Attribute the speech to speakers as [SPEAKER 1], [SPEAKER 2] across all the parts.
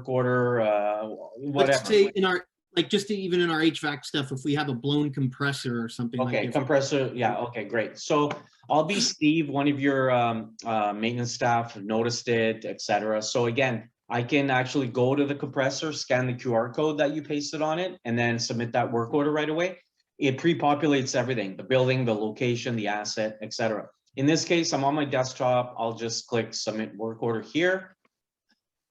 [SPEAKER 1] work order, whatever.
[SPEAKER 2] Let's say in our, like just even in our HVAC stuff, if we have a blown compressor or something like
[SPEAKER 1] Okay,
[SPEAKER 2] that.
[SPEAKER 1] compressor, yeah, okay, great. So I'll be Steve, one of your maintenance staff, noticed it, etc. So again, I can actually go to the compressor, scan the QR code that you pasted on it, and then submit that work order right away. It pre-populates everything, the building, the location, the asset, etc. In this case, I'm on my desktop. I'll just click submit work order here.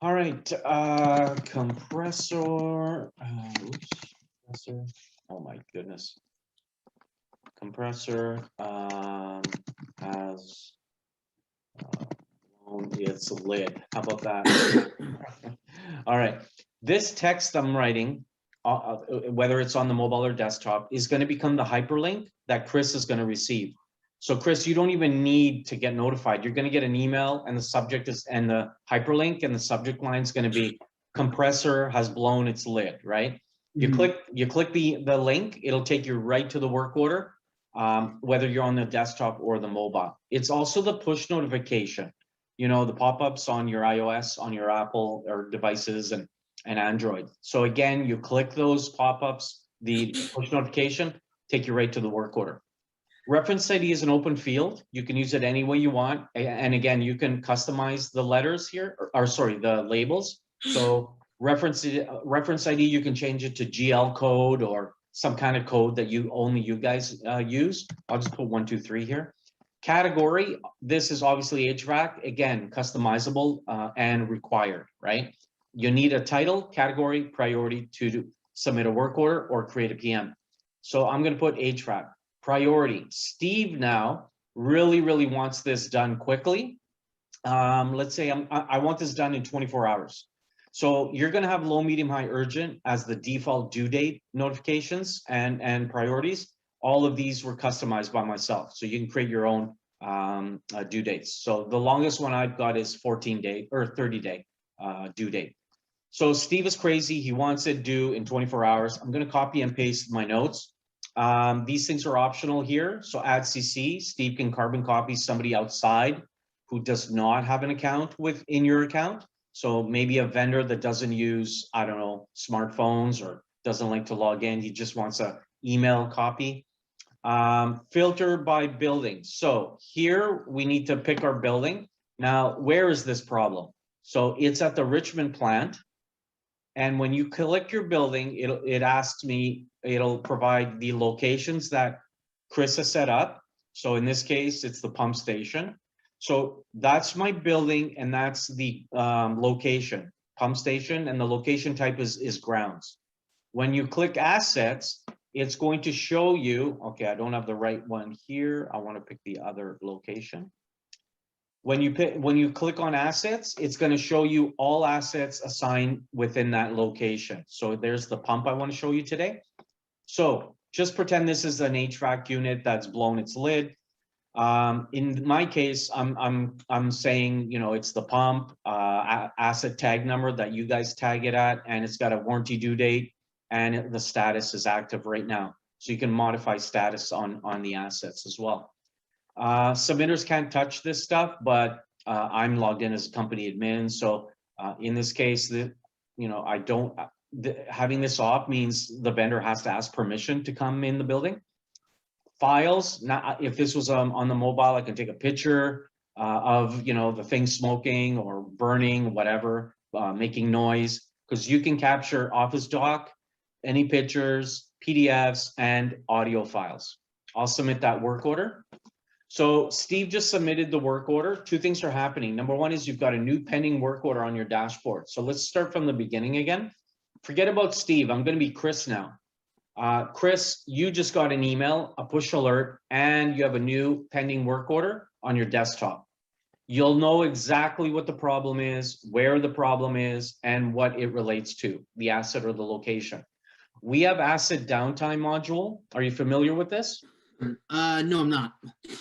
[SPEAKER 1] All right, compressor, oops, compressor, oh my goodness. Compressor has its lid. How about that? All right, this text I'm writing, whether it's on the mobile or desktop, is going to become the hyperlink that Chris is going to receive. So Chris, you don't even need to get notified. You're going to get an email, and the subject is, and the hyperlink and the subject line is going to be compressor has blown its lid, right? You click the link, it'll take you right to the work order, whether you're on the desktop or the mobile. It's also the push notification, you know, the pop-ups on your iOS, on your Apple or devices and Android. So again, you click those pop-ups, the push notification, take you right to the work order. Reference ID is an open field. You can use it any way you want. And again, you can customize the letters here, or sorry, the labels. So reference ID, you can change it to GL code or some kind of code that only you guys use. I'll just put 1, 2, 3 here. Category, this is obviously HVAC, again, customizable and required, right? You need a title, category, priority to submit a work order or create a PM. So I'm going to put HVAC. Priority. Steve now really wants this done quickly. Let's say I want this done in 24 hours. So you're going to have low, medium, high, urgent as the default due date notifications and priorities. All of these were customized by myself. So you can create your own due dates. So the longest one I've got is 14-day or 30-day due date. So Steve is crazy. He wants it due in 24 hours. I'm going to copy and paste my notes. These things are optional here. So add CC, Steve can carbon copy somebody outside who does not have an account in your account. So maybe a vendor that doesn't use, I don't know, smartphones or doesn't like to log in. He just wants an email copy. Filter by building. So here we need to pick our building. Now, where is this problem? So it's at the Richmond plant. And when you click your building, it asks me, it'll provide the locations that Chris has set up. So in this case, it's the pump station. So that's my building, and that's the location, pump station, and the location type is grounds. When you click assets, it's going to show you, okay, I don't have the right one here. I want to pick the other location. When you click on assets, it's going to show you all assets assigned within that location. So there's the pump I want to show you today. So just pretend this is an HVAC unit that's blown its lid. In my case, I'm saying, you know, it's the pump asset tag number that you guys tag it at, and it's got a warranty due date, and the status is active right now. So you can modify status on the assets as well. Submitters can't touch this stuff, but I'm logged in as a company admin. So in this case, you know, I don't, having this off means the vendor has to ask permission to come in the building. Files, now if this was on the mobile, I can take a picture of, you know, the thing smoking or burning, whatever, making noise, because you can capture Office Doc, any pictures, PDFs, and audio files. I'll submit that work order. So Steve just submitted the work order. Two things are happening. Number one is you've got a new pending work order on your dashboard. So let's start from the beginning again. Forget about Steve. I'm going to be Chris now. Chris, you just got an email, a push alert, and you have a new pending work order on your desktop. You'll know exactly what the problem is, where the problem is, and what it relates to, the asset or the location. We have asset downtime module. Are you familiar with this?
[SPEAKER 2] No, I'm not.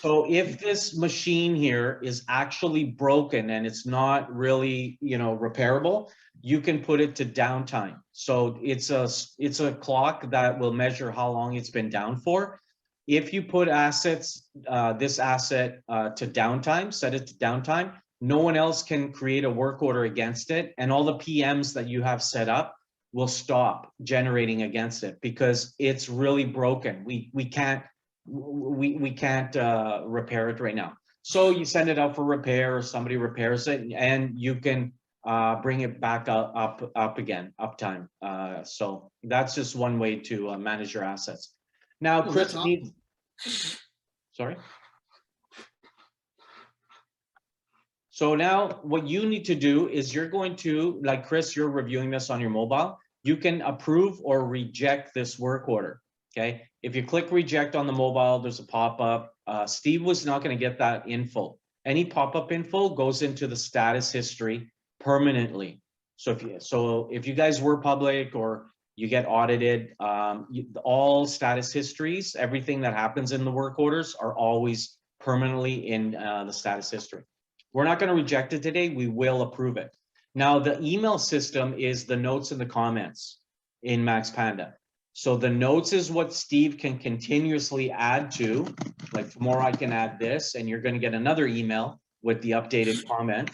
[SPEAKER 1] So if this machine here is actually broken and it's not really, you know, repairable, you can put it to downtime. So it's a clock that will measure how long it's been down for. If you put assets, this asset to downtime, set it to downtime, no one else can create a work order against it, and all the PMs that you have set up will stop generating against it because it's really broken. We can't repair it right now. So you send it out for repair, or somebody repairs it, and you can bring it back up again, uptime. So that's just one way to manage your assets. Now,
[SPEAKER 2] Oh,
[SPEAKER 1] Chris
[SPEAKER 2] that's
[SPEAKER 1] needs. Sorry. So now what you need to do is you're going to, like Chris, you're reviewing this on your mobile. You can approve or reject this work order. Okay. If you click reject on the mobile, there's a pop-up. Steve was not going to get that info. Any pop-up info goes into the status history permanently. So if you guys were public or you get audited, all status histories, everything that happens in the work orders are always permanently in the status history. We're not going to reject it today. We will approve it. Now, the email system is the notes and the comments in Maxpanda. So the notes is what Steve can continuously add to. Like tomorrow I can add this, and you're going to get another email with the updated comment.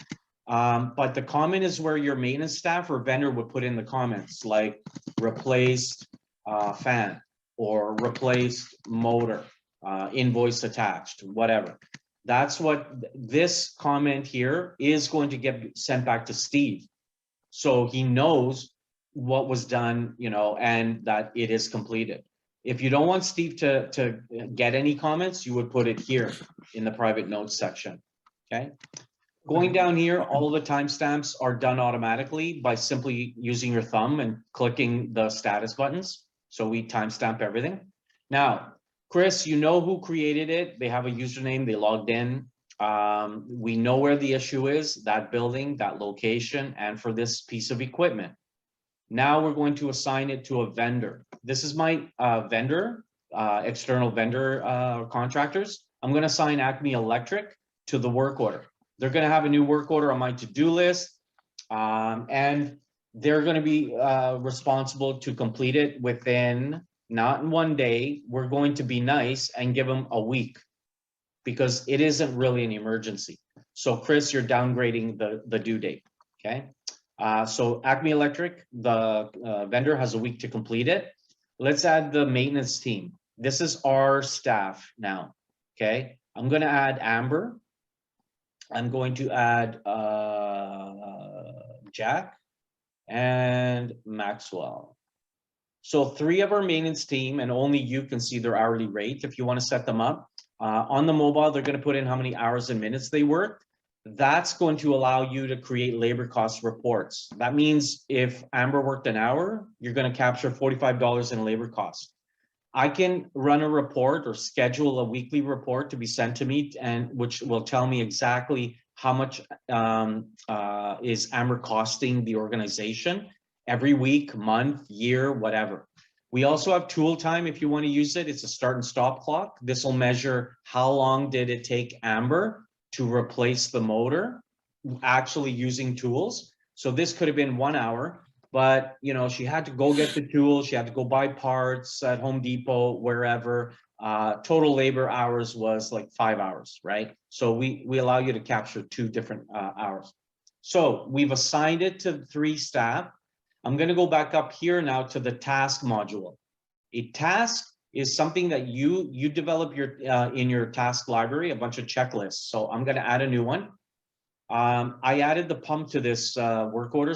[SPEAKER 1] But the comment is where your maintenance staff or vendor would put in the comments, like replaced fan or replaced motor, invoice attached, whatever. That's what this comment here is going to get sent back to Steve. So he knows what was done, you know, and that it is completed. If you don't want Steve to get any comments, you would put it here in the private notes section. Okay. Going down here, all the timestamps are done automatically by simply using your thumb and clicking the status buttons. So we timestamp everything. Now, Chris, you know who created it. They have a username, they logged in. We know where the issue is, that building, that location, and for this piece of equipment. Now we're going to assign it to a vendor. This is my vendor, external vendor contractors. I'm going to assign Acme Electric to the work order. They're going to have a new work order on my to-do list, and they're going to be responsible to complete it within, not in one day. We're going to be nice and give them a week because it isn't really an emergency. So Chris, you're downgrading the due date, okay? So Acme Electric, the vendor, has a week to complete it. Let's add the maintenance team. This is our staff now, okay? I'm going to add Amber. I'm going to add Jack and Maxwell. So 3 of our maintenance team, and only you can see their hourly rate if you want to set them up. On the mobile, they're going to put in how many hours and minutes they worked. That's going to allow you to create labor cost reports. That means if Amber worked an hour, you're going to capture $45 in labor cost. I can run a report or schedule a weekly report to be sent to me, and which will tell me exactly how much is Amber costing the organization every week, month, year, whatever. We also have tool time if you want to use it. It's a start and stop clock. This will measure how long did it take Amber to replace the motor, actually using tools. So this could have been 1 hour. But, you know, she had to go get the tools. She had to go buy parts at Home Depot, wherever. Total labor hours was like 5 hours, right? So we allow you to capture 2 different hours. So we've assigned it to 3 staff. I'm going to go back up here now to the task module. A task is something that you develop your in your task library, a bunch of checklists. So I'm going to add a new one. I added the pump to this work order,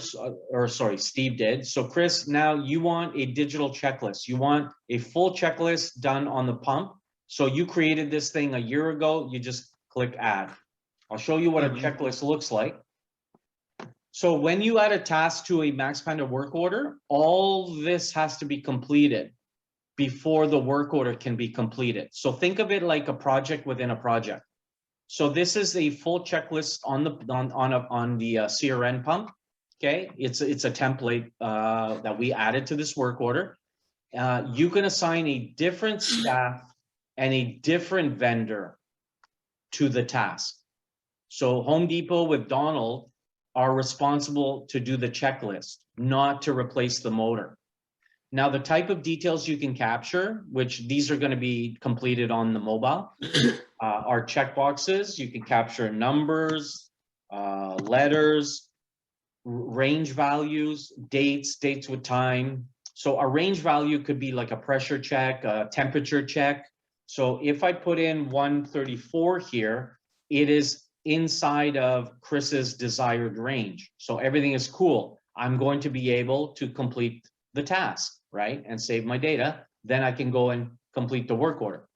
[SPEAKER 1] or sorry, Steve did. So Chris, now you want a digital checklist. You want a full checklist done on the pump. So you created this thing a year ago, you just click add. I'll show you what a checklist looks like. So when you add a task to a Maxpanda work order, all this has to be completed before the work order can be completed. So think of it like a project within a project. So this is a full checklist on the CRN pump. Okay, it's a template that we added to this work order. You can assign a different staff and a different vendor to the task. So Home Depot with Donald are responsible to do the checklist, not to replace the motor. Now, the type of details you can capture, which these are going to be completed on the mobile, are checkboxes. You can capture numbers, letters, range values, dates with time. So a range value could be like a pressure check, a temperature check. So if I put in 134 here, it is inside of Chris's desired range. So everything is cool. I'm going to be able to complete the task, right? And save my data. Then I can go and complete the work order.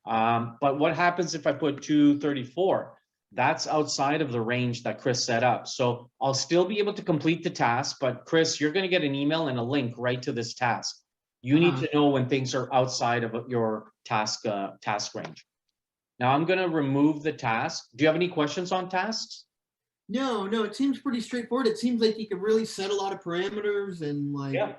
[SPEAKER 1] But what happens if I put 234? That's outside of the range that Chris set up. So I'll still be able to complete the task, but Chris, you're going to get an email and a link right to this task. You need to know when things are outside of your task range. Now I'm going to remove the task. Do you have any questions on tasks?
[SPEAKER 2] No, it seems pretty straightforward. It seems like you can really set a lot of parameters and like.
[SPEAKER 1] Yeah.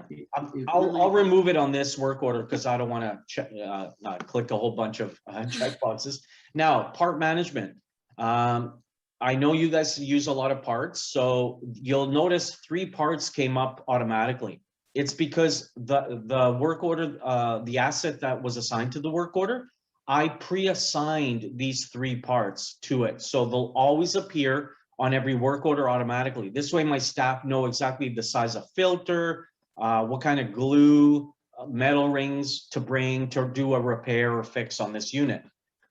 [SPEAKER 2] It
[SPEAKER 1] I'll remove it on this work order because I don't want to click a whole bunch of checkboxes. Now, part management. I know you guys use a lot of parts, so you'll notice 3 parts came up automatically. It's because the work order, the asset that was assigned to the work order, I pre-assigned these 3 parts to it. So they'll always appear on every work order automatically. This way my staff know exactly the size of filter, what kind of glue, metal rings to bring to do a repair or fix on this unit.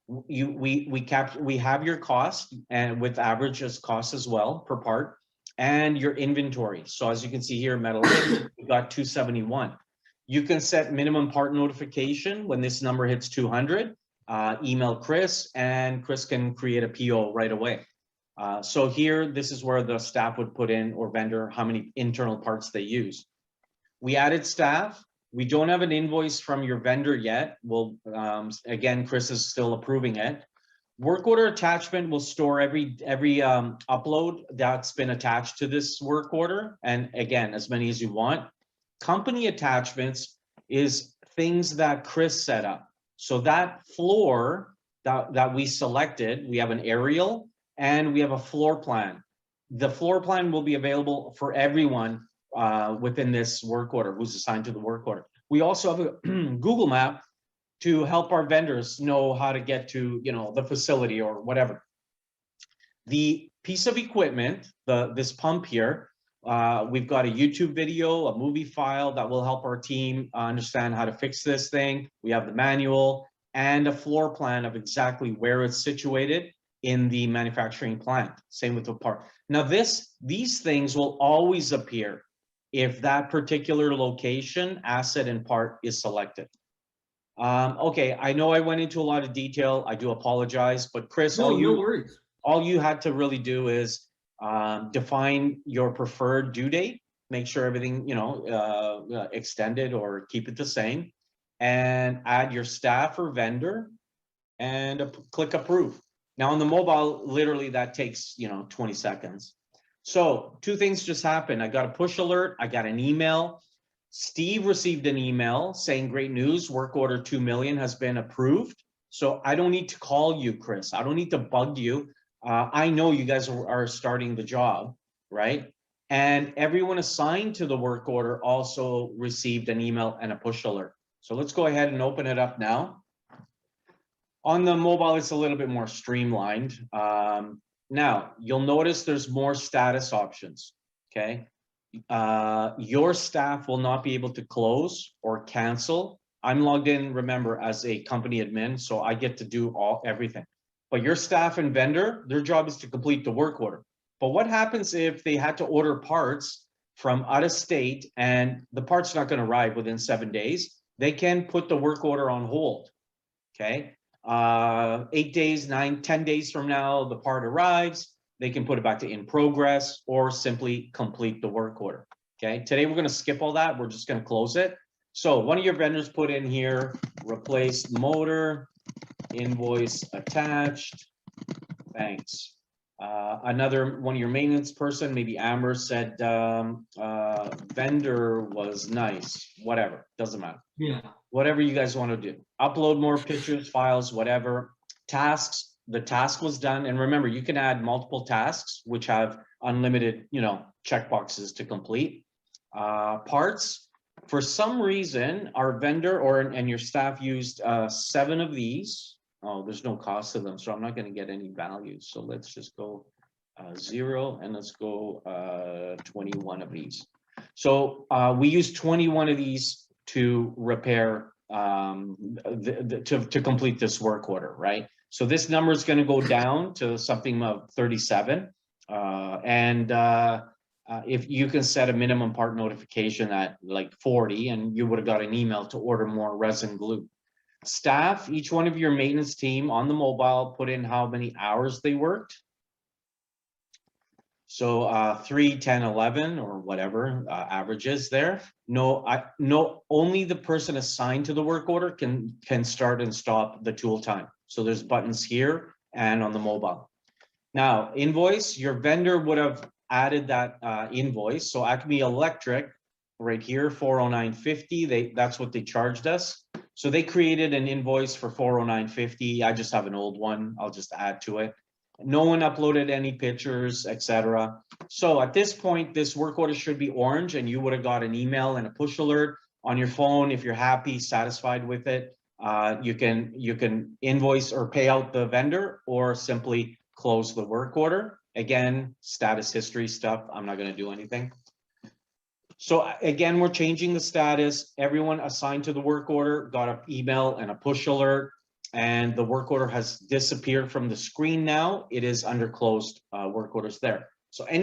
[SPEAKER 1] We have your cost, and with average as cost as well per part, and your inventory. So as you can see here, metal ring, we got 271. You can set minimum part notification when this number hits 200. Email Chris, and Chris can create a PO right away. So here, this is where the staff would put in, or vendor, how many internal parts they use. We added staff. We don't have an invoice from your vendor yet. Well, again, Chris is still approving it. Work order attachment will store every upload that's been attached to this work order. And again, as many as you want. Company attachments is things that Chris set up. So that floor that we selected, we have an aerial and we have a floor plan. The floor plan will be available for everyone within this work order who's assigned to the work order. We also have a Google map to help our vendors know how to get to, the facility or whatever. The piece of equipment, this pump here, we've got a YouTube video, a movie file that will help our team understand how to fix this thing. We have the manual and a floor plan of exactly where it's situated in the manufacturing plant. Same with the part. Now these things will always appear if that particular location, asset, and part is selected. Okay, I know I went into a lot of detail. I do apologize, but Chris,
[SPEAKER 2] no worries.
[SPEAKER 1] All you had to really do is define your preferred due date, make sure everything, extended or keep it the same, and add your staff or vendor and click approve. Now on the mobile, literally that takes, 20 seconds. So 2 things just happened. I got a push alert. I got an email. Steve received an email saying, great news, work order 2 million has been approved. So I don't need to call you, Chris. I don't need to bug you. I know you guys are starting the job, right? And everyone assigned to the work order also received an email and a push alert. So let's go ahead and open it up now. On the mobile, it's a little bit more streamlined. Now, you'll notice there's more status options, okay? Your staff will not be able to close or cancel. I'm logged in, remember, as a company admin, so I get to do everything. But your staff and vendor, their job is to complete the work order. But what happens if they had to order parts from out of state and the part's not going to arrive within 7 days? They can put the work order on hold, okay? 8 days, 9, 10 days from now, the part arrives, they can put it back to in progress or simply complete the work order. Okay, today we're going to skip all that. We're just going to close it. So one of your vendors put in here, replace motor, invoice attached, thanks. Another one of your maintenance person, maybe Amber, said vendor was nice, whatever, doesn't matter.
[SPEAKER 2] Yeah.
[SPEAKER 1] Whatever you guys want to do. Upload more pictures, files, whatever. Tasks, the task was done. And remember, you can add multiple tasks, which have unlimited, checkboxes to complete. Parts, for some reason, our vendor and your staff used 7 of these. Oh, there's no cost to them, so I'm not going to get any value. So let's just go 0, and let's go 21 of these. So we use 21 of these to repair to complete this work order, right? So this number is going to go down to something of 37, if you can set a minimum part notification at like 40, and you would have got an email to order more resin glue. Staff, each one of your maintenance team on the mobile, put in how many hours they worked. So 3, 10, 11, or whatever averages there. No, only the person assigned to the work order can start and stop the tool time. So there's buttons here and on the mobile. Now, invoice, your vendor would have added that invoice. So Acme Electric, right here, 409.50. That's what they charged us. So they created an invoice for 409.50. I just have an old one. I'll just add to it. No one uploaded any pictures, etc. So at this point, this work order should be orange, and you would have got an email and a push alert on your phone. If you're happy, satisfied with it, you can invoice or pay out the vendor, or simply close the work order. Again, status history stuff. I'm not going to do anything. So again, we're changing the status. Everyone assigned to the work order got an email and a push alert, and the work order has disappeared from the screen now. It is under closed work orders there. So any